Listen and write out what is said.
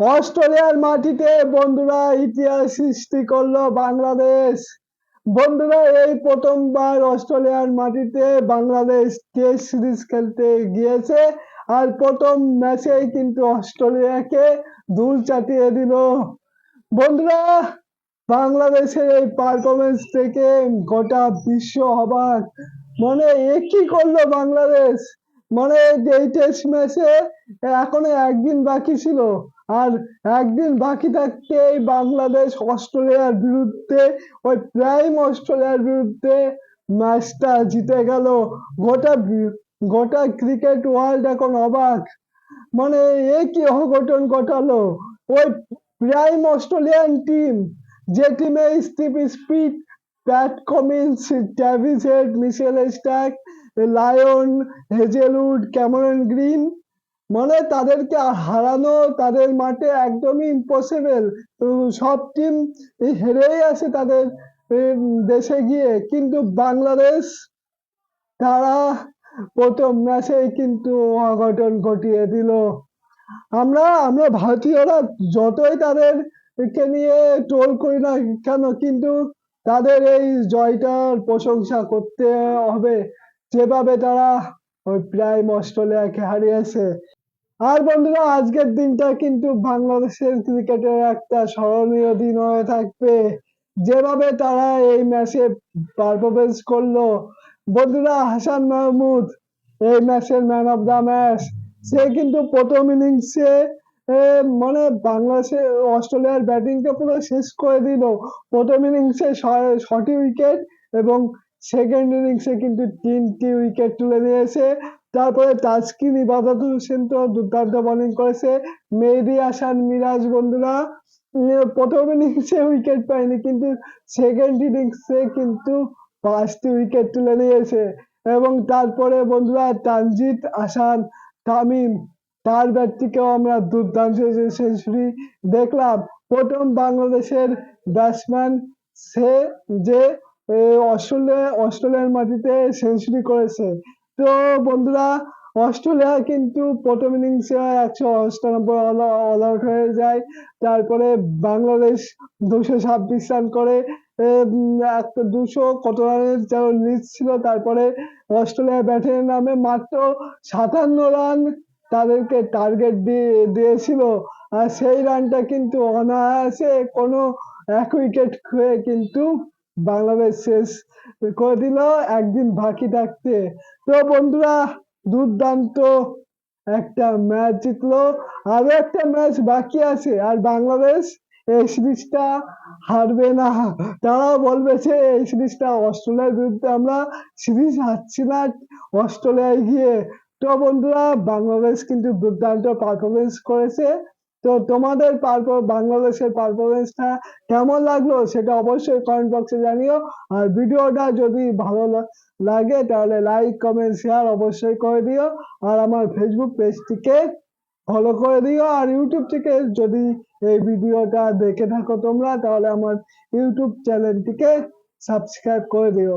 অস্ট্রেলিয়ার মাটিতে বন্ধুরা ইতিহাস সৃষ্টি করলো বাংলাদেশ। বন্ধুরা এই প্রথমবার অস্ট্রেলিয়ার মাটিতে বাংলাদেশ টেস্ট সিরিজ খেলতে গিয়েছে। আর প্রথম ম্যাচেই কিন্তু অস্ট্রেলিয়াকে ধুল চাটিয়ে দিল। বন্ধুরা বাংলাদেশের এই পারফরমেন্স থেকে গোটা বিশ্ব অবাক। মানে এ কি করলো বাংলাদেশ। মানে এই টেস্ট ম্যাচে এখনো একদিন বাকি ছিল। আর একদিন বাকি থাকতেই বাংলাদেশ অস্ট্রেলিয়ার বিরুদ্ধে ওই প্রাইম অস্ট্রেলিয়ার বিরুদ্ধে ম্যাচটা জিতে গেল। গোটা গোটা ক্রিকেট ওয়ার্ল্ড এখন অবাক। মানে এ কি অঘটন ঘটালো। ওই প্রাইম অস্ট্রেলিয়ান টিম, যে টিমে Steve Smith, Pat Cummins, Travis Head, Mitchell Starc, Lyon, Hazlewood, Cameron Green, মানে তাদেরকে হারানো তাদের মাঠে একদমই ইম্পসিবল। সব টিম হেরেই আছে তাদের দেশে গিয়ে, কিন্তু বাংলাদেশ তারা প্রথম ম্যাচেই কিন্তু অঘটন ঘটিয়ে দিল। আমরা আমরা ভারতীয়রা যতই তাদেরকে নিয়ে ট্রোল করি না কেন, কিন্তু তাদের এই জয়টার প্রশংসা করতে হবে, যেভাবে তারা ওই প্রাইম অস্ট্রেলিয়াকে হারিয়েছে। আর বন্ধুরা আজকের দিনটা কিন্তু বাংলাদেশের ক্রিকেটের একটা স্মরণীয় দিন হয়ে থাকবে, যেভাবে তারা এই ম্যাচে পারফরমেন্স করলো। বন্ধুরা হাসান মাহমুদ এই ম্যাচের ম্যান অফ দ্য ম্যাচ। সে কিন্তু প্রথম ইনিংসে মানে বাংলাদেশের অস্ট্রেলিয়ার ব্যাটিংকে পুরো শেষ করে দিল। প্রথম ইনিংসে 6টি উইকেট এবং সেকেন্ড ইনিংসে কিন্তু 3টি উইকেট তুলে নিয়েছে। তারপরে তাসকিন ইবাদত হোসেন তো দুর্দান্ত বোলিং করেছে। মেহেদী হাসান মিরাজ বন্ধুরা প্রথম ইনিংসে উইকেট পায়নি, কিন্তু সেকেন্ড ইনিংসে কিন্তু 5টি উইকেট তুলে নিয়েছে। এবং তারপরে বন্ধুরা তানজিদ হাসান তামিম, তার ব্যাট থেকেও আমরা দুর্দান্ত সেঞ্চুরি দেখলাম। প্রথম বাংলাদেশের ব্যাটসম্যান সে, যে অস্ট্রেলিয়ার মাটিতে সেঞ্চুরি করেছে। তো বন্ধুরা অস্ট্রেলিয়া কিন্তু প্রথম ইনিংসে 198 অল আউট হয়ে যায়। তারপরে বাংলাদেশ 226 রান করে, 200 কত রানের যেন লিড ছিল। তারপরে অস্ট্রেলিয়া ব্যাটে নামে মাত্র 57 রান তাদেরকে টার্গেট দিয়েছিল। আর সেই রানটা কিন্তু অনায়াসে কোনো 1 উইকেট খুঁয়ে কিন্তু বাংলাদেশ শেষ করে দিল একদিন বাকি থাকতে। তো বন্ধুরা দুর্দান্ত একটা ম্যাচ জিতলো। আরো একটা ম্যাচ বাকি আছে, আর বাংলাদেশ এই সিরিজটা হারবে না। তারা বলবে যে এই সিরিজটা অস্ট্রেলিয়ার বিরুদ্ধে আমরা সিরিজ হারছি না অস্ট্রেলিয়ায় গিয়ে। তো বন্ধুরা বাংলাদেশ কিন্তু দুর্দান্ত পারফরমেন্স করেছে। তো তোমাদের বাংলাদেশের পারফরমেন্সটা কেমন লাগলো সেটা অবশ্যই কমেন্ট বক্সে জানিও। আর ভিডিওটা যদি ভালো লাগে তাহলে লাইক কমেন্ট শেয়ার অবশ্যই করে দিও। আর আমার ফেসবুক পেজটিকে ফলো করে দিও। আর ইউটিউব থেকে যদি এই ভিডিওটা দেখে থাকো তোমরা, তাহলে আমার ইউটিউব চ্যানেলটিকে সাবস্ক্রাইব করে দিও।